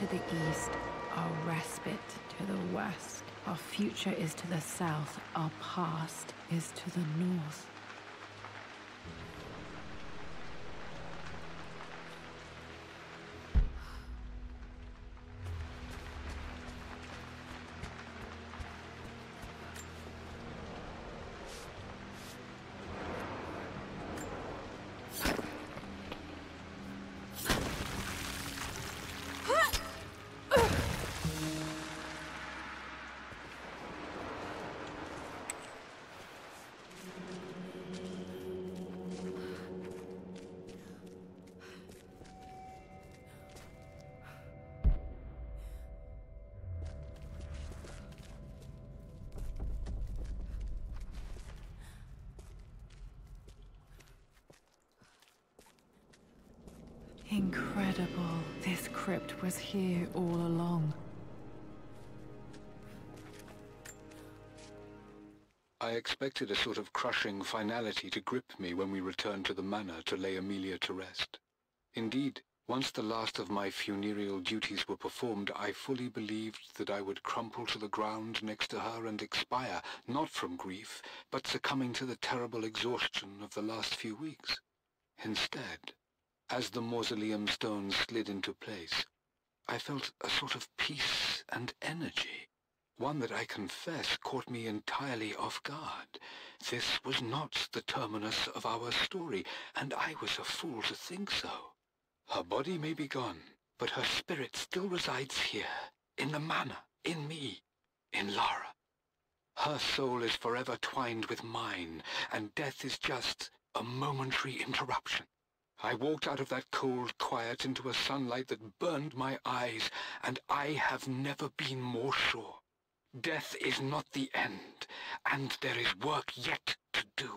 to the east, our respite to the west. Our future is to the south, our past is to the north. Incredible. This crypt was here all along. I expected a sort of crushing finality to grip me when we returned to the manor to lay Amelia to rest. Indeed, once the last of my funereal duties were performed, I fully believed that I would crumple to the ground next to her and expire, not from grief, but succumbing to the terrible exhaustion of the last few weeks. Instead, as the mausoleum stones slid into place, I felt a sort of peace and energy, one that I confess caught me entirely off guard. This was not the terminus of our story, and I was a fool to think so. Her body may be gone, but her spirit still resides here, in the manor, in me, in Lara. Her soul is forever twined with mine, and death is just a momentary interruption. I walked out of that cold quiet into a sunlight that burned my eyes, and I have never been more sure. Death is not the end, and there is work yet to do.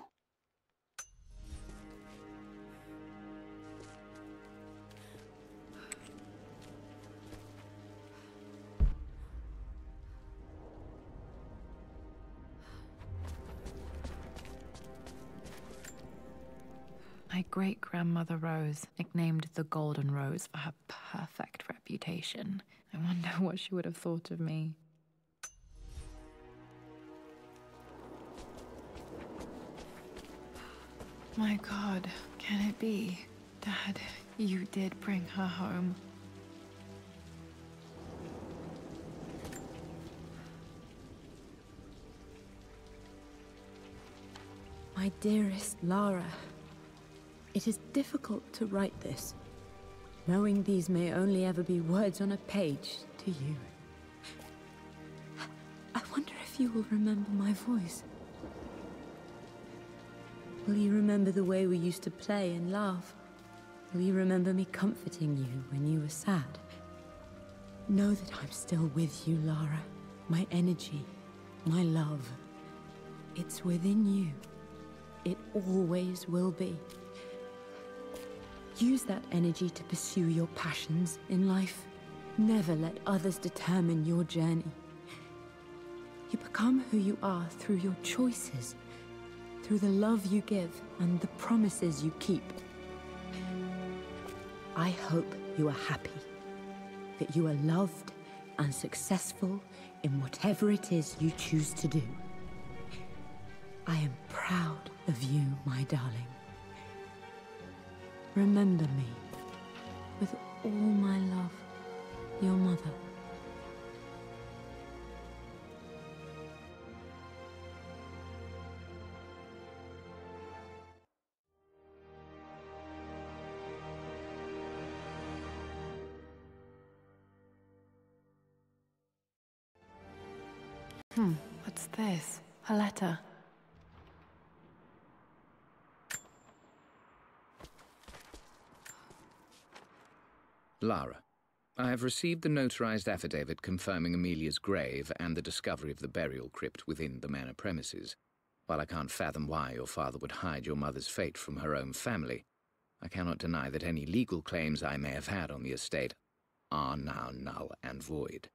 My great-grandmother Rose, nicknamed the Golden Rose for her perfect reputation. I wonder what she would have thought of me. My God, can it be? Dad, you did bring her home. My dearest Lara, it is difficult to write this, knowing these may only ever be words on a page to you. I wonder if you will remember my voice. Will you remember the way we used to play and laugh? Will you remember me comforting you when you were sad? Know that I'm still with you, Lara. My energy, my love. It's within you. It always will be. Use that energy to pursue your passions in life. Never let others determine your journey. You become who you are through your choices, through the love you give and the promises you keep. I hope you are happy, that you are loved and successful in whatever it is you choose to do. I am proud of you, my darling. Remember me, with all my love, your mother. What's this? A letter. Lara, I have received the notarized affidavit confirming Amelia's grave and the discovery of the burial crypt within the manor premises. While I can't fathom why your father would hide your mother's fate from her own family, I cannot deny that any legal claims I may have had on the estate are now null and void.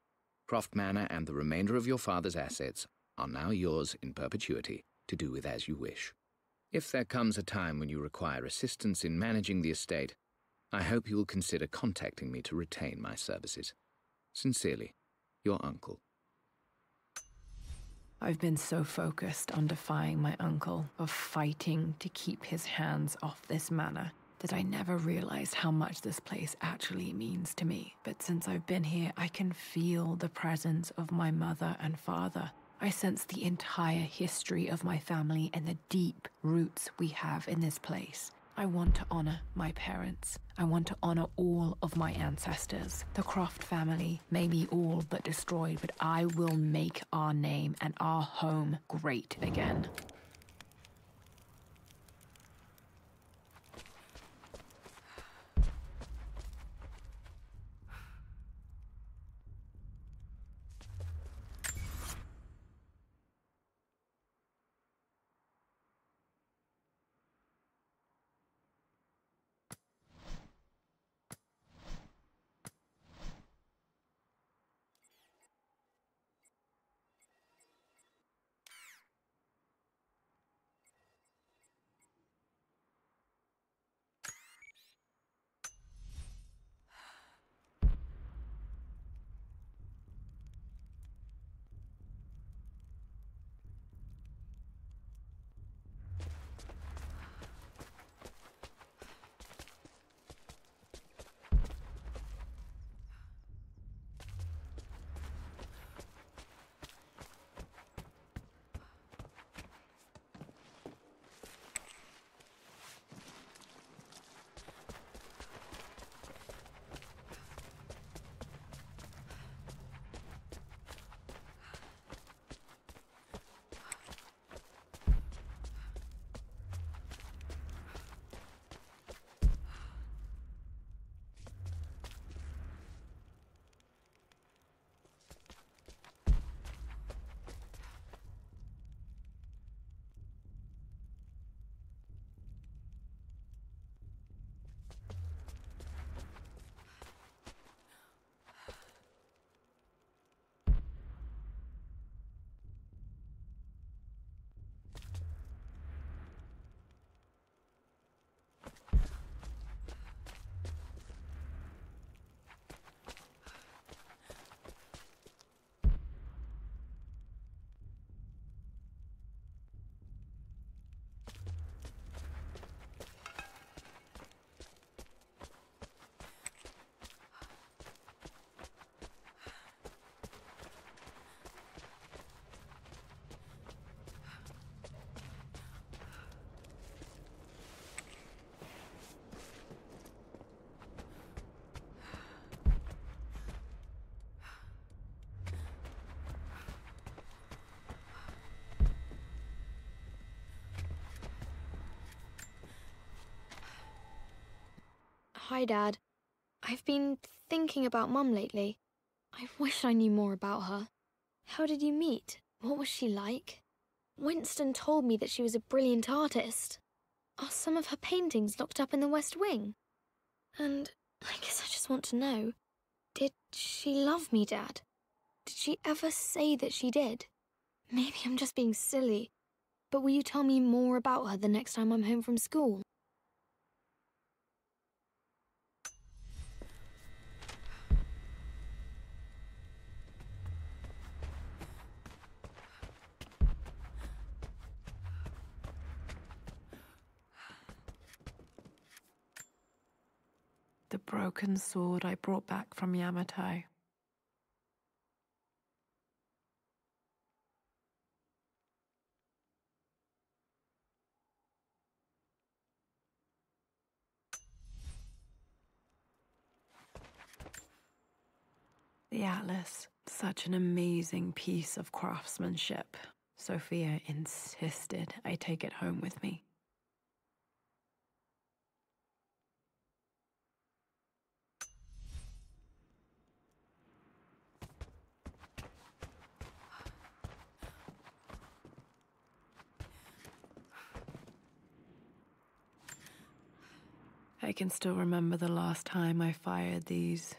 Croft Manor and the remainder of your father's assets are now yours in perpetuity to do with as you wish. If there comes a time when you require assistance in managing the estate, I hope you will consider contacting me to retain my services. Sincerely, your uncle. I've been so focused on defying my uncle, of fighting to keep his hands off this manor, that I never realized how much this place actually means to me. But since I've been here, I can feel the presence of my mother and father. I sense the entire history of my family and the deep roots we have in this place. I want to honor my parents. I want to honor all of my ancestors. The Croft family may be all but destroyed, but I will make our name and our home great again. Hi, Dad. I've been thinking about Mum lately. I wish I knew more about her. How did you meet? What was she like? Winston told me that she was a brilliant artist. Are some of her paintings locked up in the West Wing? And I guess I just want to know, did she love me, Dad? Did she ever say that she did? Maybe I'm just being silly, but will you tell me more about her the next time I'm home from school? The broken sword I brought back from Yamato. The atlas, such an amazing piece of craftsmanship. Sophia insisted I take it home with me. I can still remember the last time I fired these.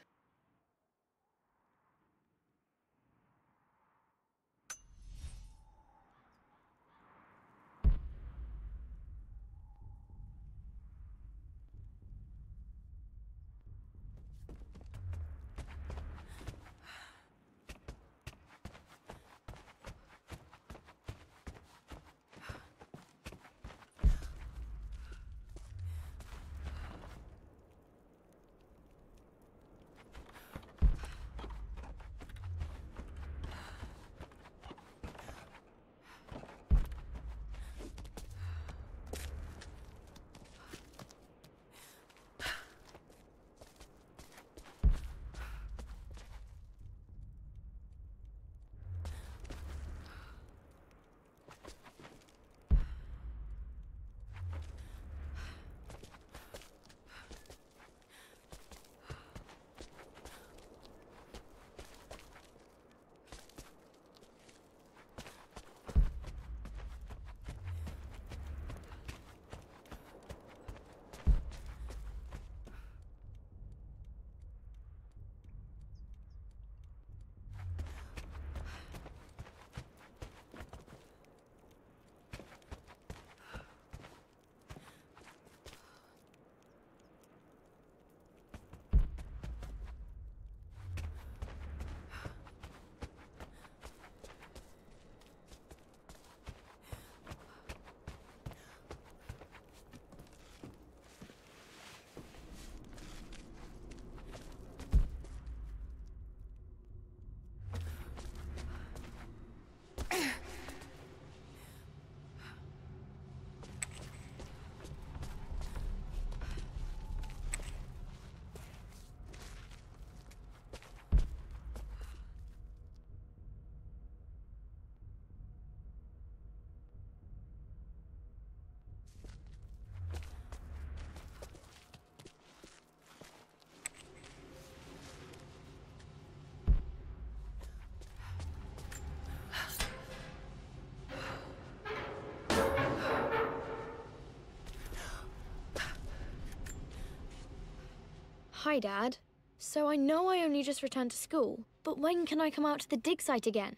Hi, Dad. So I know I only just returned to school, but when can I come out to the dig site again?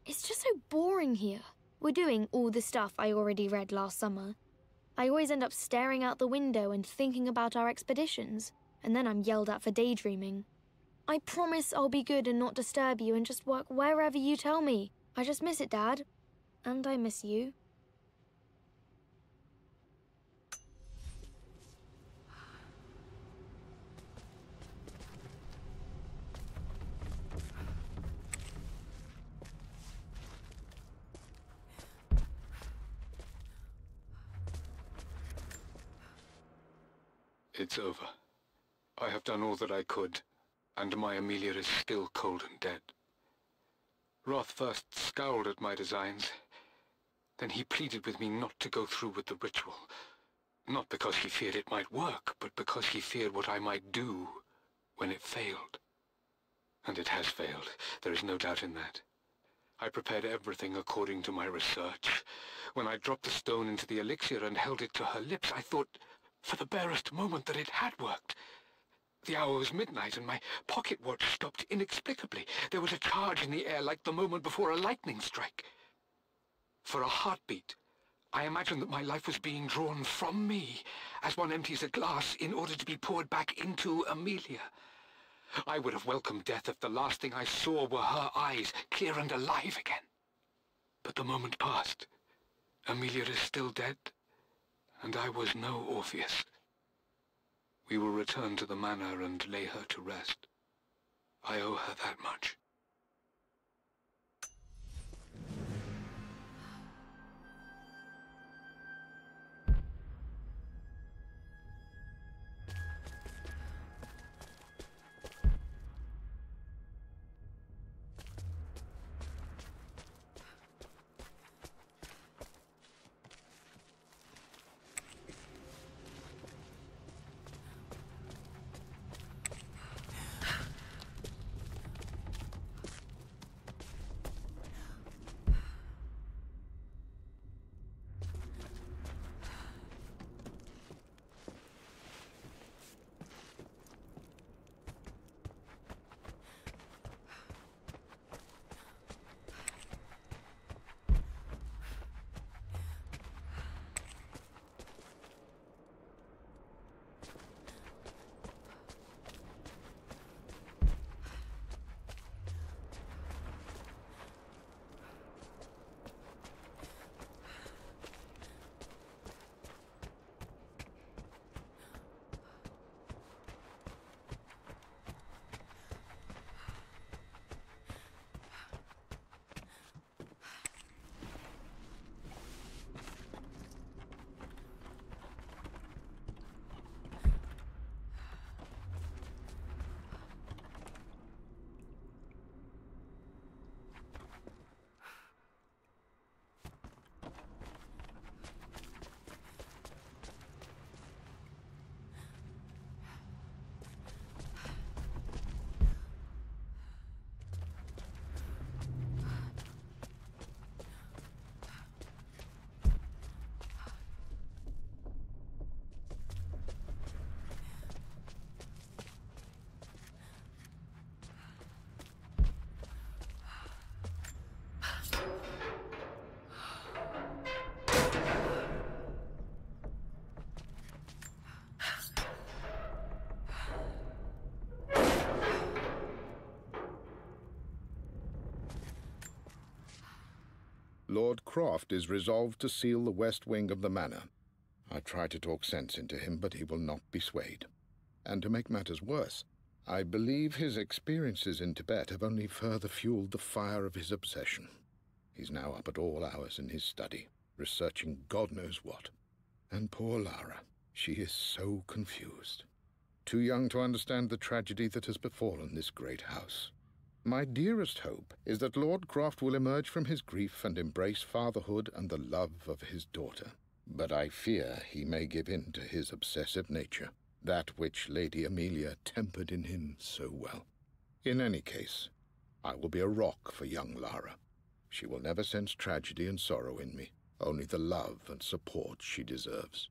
It's just so boring here. We're doing all the stuff I already read last summer. I always end up staring out the window and thinking about our expeditions, and then I'm yelled at for daydreaming. I promise I'll be good and not disturb you and just work wherever you tell me. I just miss it, Dad. And I miss you. It's over. I have done all that I could, and my Amelia is still cold and dead. Roth first scowled at my designs. Then he pleaded with me not to go through with the ritual. Not because he feared it might work, but because he feared what I might do when it failed. And it has failed. There is no doubt in that. I prepared everything according to my research. When I dropped the stone into the elixir and held it to her lips, I thought for the barest moment that it had worked. The hour was midnight, and my pocket watch stopped inexplicably. There was a charge in the air like the moment before a lightning strike. For a heartbeat, I imagined that my life was being drawn from me, as one empties a glass in order to be poured back into Amelia. I would have welcomed death if the last thing I saw were her eyes, clear and alive again. But the moment passed. Amelia is still dead, and I was no Orpheus. We will return to the manor and lay her to rest. I owe her that much. Lord Croft is resolved to seal the west wing of the manor. I try to talk sense into him, but he will not be swayed. And to make matters worse, I believe his experiences in Tibet have only further fueled the fire of his obsession. He's now up at all hours in his study, researching God knows what. And poor Lara, she is so confused. Too young to understand the tragedy that has befallen this great house. My dearest hope is that Lord Croft will emerge from his grief and embrace fatherhood and the love of his daughter. But I fear he may give in to his obsessive nature, that which Lady Amelia tempered in him so well. In any case, I will be a rock for young Lara. She will never sense tragedy and sorrow in me, only the love and support she deserves.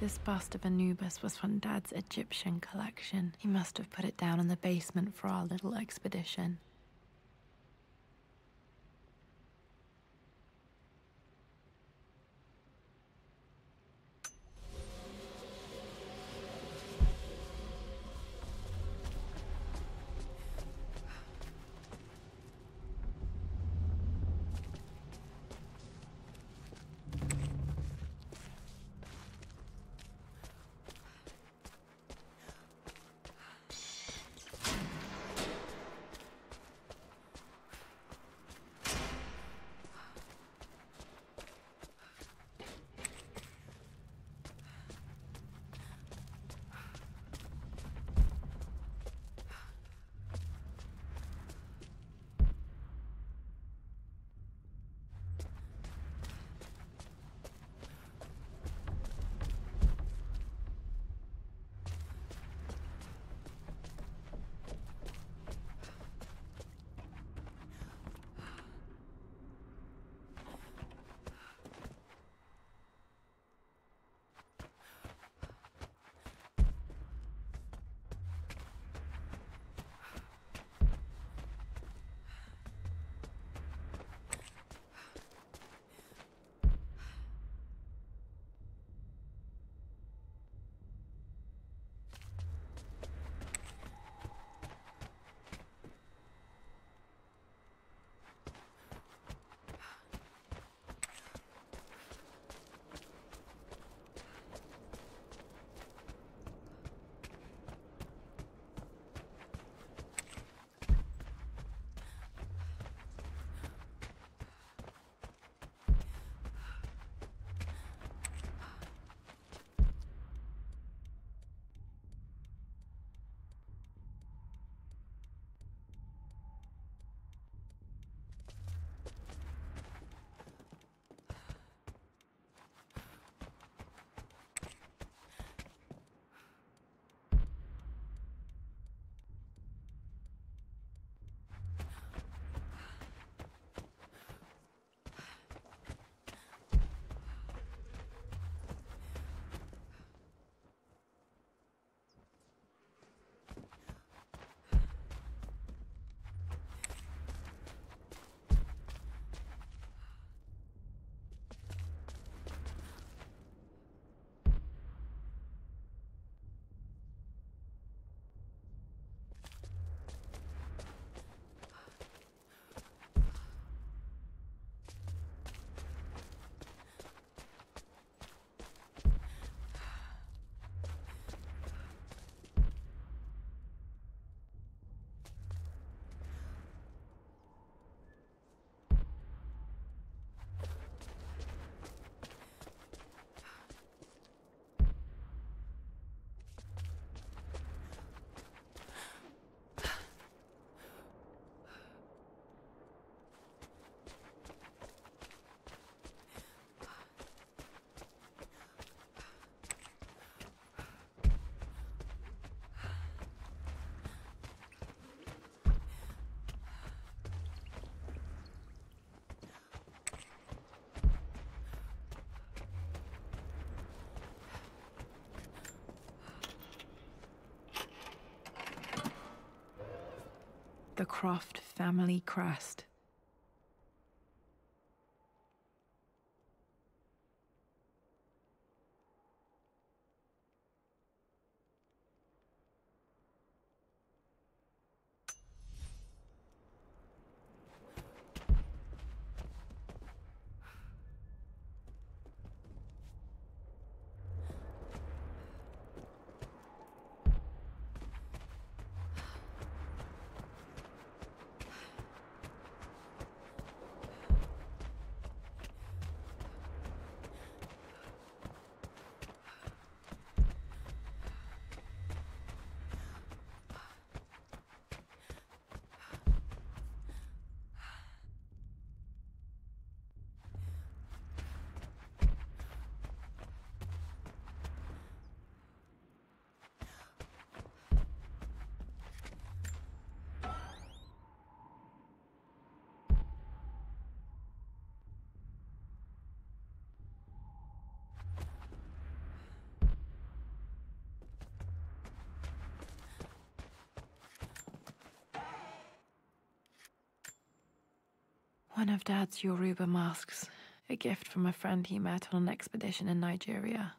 This bust of Anubis was from Dad's Egyptian collection. He must have put it down in the basement for our little expedition. The Croft family crest. One of Dad's Yoruba masks. A gift from a friend he met on an expedition in Nigeria.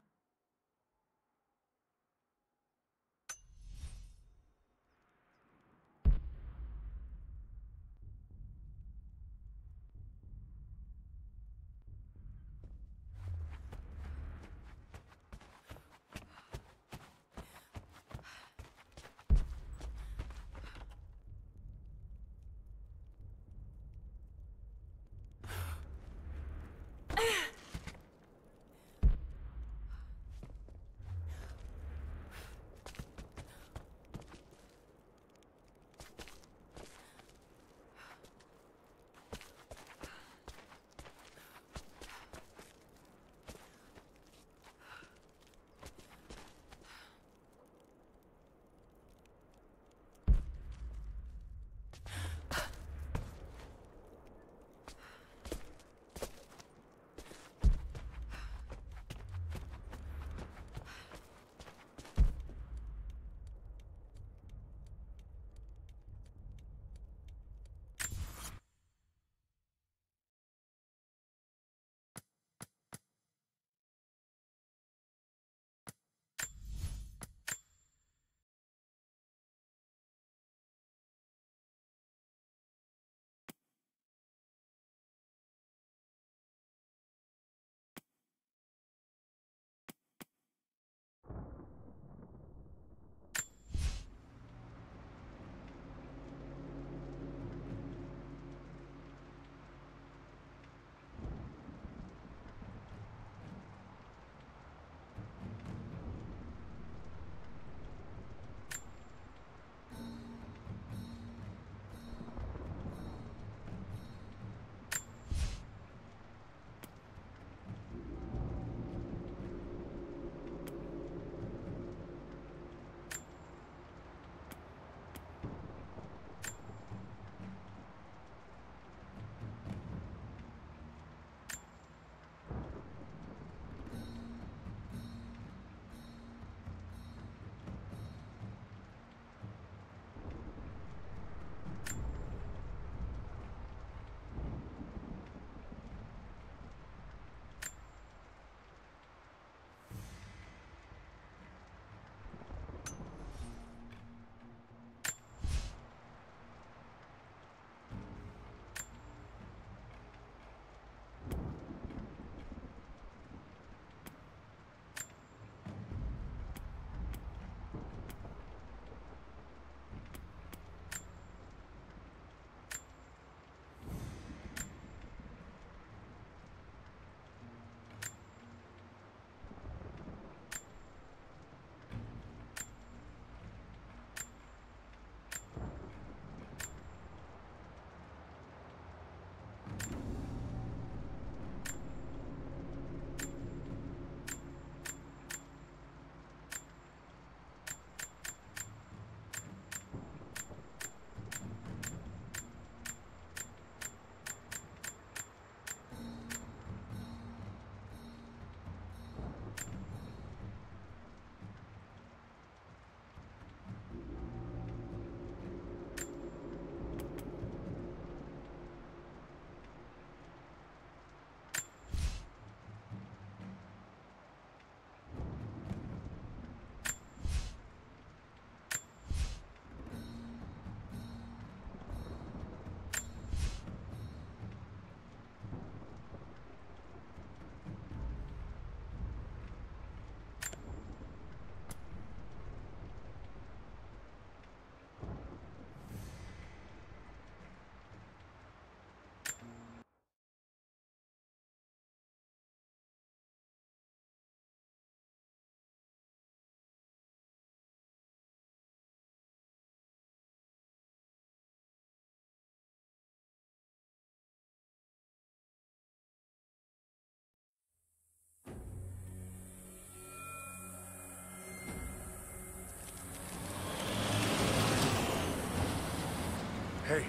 Hey,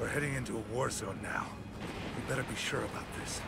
we're heading into a war zone now. We better be sure about this.